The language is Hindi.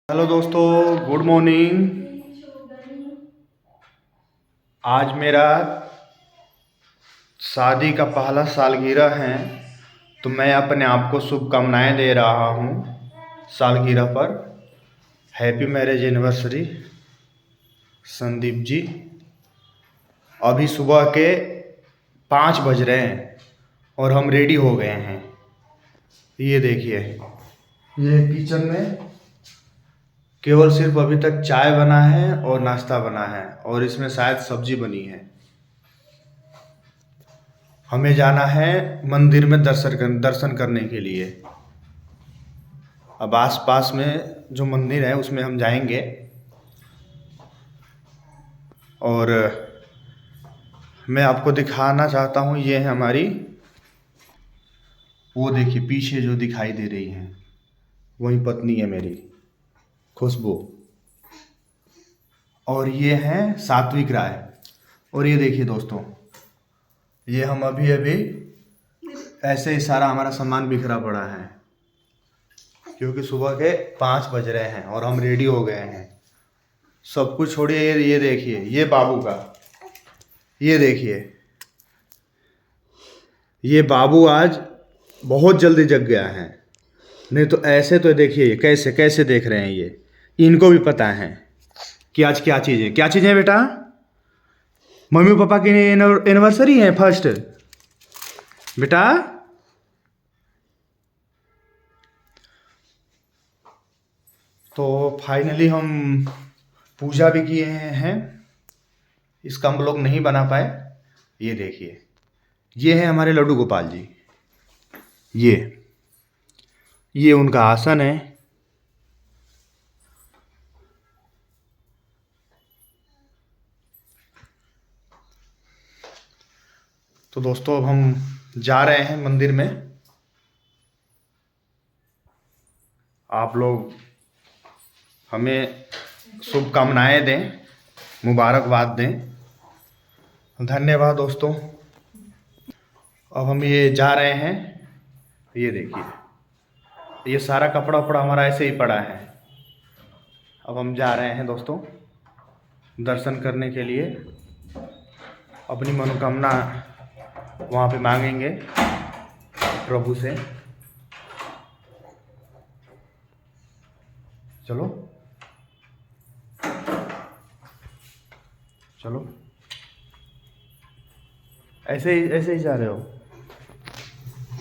हेलो दोस्तों, गुड मॉर्निंग। आज मेरा शादी का पहला सालगिरह है, तो मैं अपने आप को शुभकामनाएं दे रहा हूँ सालगिरह पर। Happy marriage anniversary Sandeep ji. अभी सुबह के 5 बज रहे हैं और हम रेडी हो गए हैं। ये देखिए, ये किचन में केवल सिर्फ अभी तक चाय बना है और नाश्ता बना है और इसमें शायद सब्जी बनी है। हमें जाना है मंदिर में दर्शन करने के लिए। अब आस पास में जो मंदिर है उसमें हम जाएंगे। और मैं आपको दिखाना चाहता हूँ, ये है हमारी, वो देखिए पीछे जो दिखाई दे रही है वही पत्नी है मेरी, खुशबू। और ये है सात्विक राय। और ये देखिए दोस्तों, ये हम अभी अभी ऐसे ही सारा हमारा सामान बिखरा पड़ा है क्योंकि सुबह के 5 बज रहे हैं और हम रेडी हो गए हैं। सब कुछ छोड़िए, ये देखिए, ये बाबू का, ये देखिए, ये बाबू आज बहुत जल्दी जग गया है। नहीं तो ऐसे तो देखिए कैसे कैसे देख रहे हैं ये। इनको भी पता है कि आज क्या चीज़ है। क्या चीज़ है बेटा? मम्मी पापा की एनिवर्सरी है फर्स्ट बेटा। तो फाइनली हम पूजा भी किए हैं। इसका हम लोग नहीं बना पाए। ये देखिए, ये है हमारे लड्डू गोपाल जी। ये उनका आसन है। तो दोस्तों, अब हम जा रहे हैं मंदिर में। आप लोग हमें शुभकामनाएं दें, मुबारकबाद दें। धन्यवाद दोस्तों। अब हम ये जा रहे हैं। ये देखिए, ये सारा कपड़ा वपड़ा हमारा ऐसे ही पड़ा है। अब हम जा रहे हैं दोस्तों दर्शन करने के लिए। अपनी मनोकामना वहाँ पे मांगेंगे प्रभु से। चलो चलो, ऐसे ही जा रहे हो।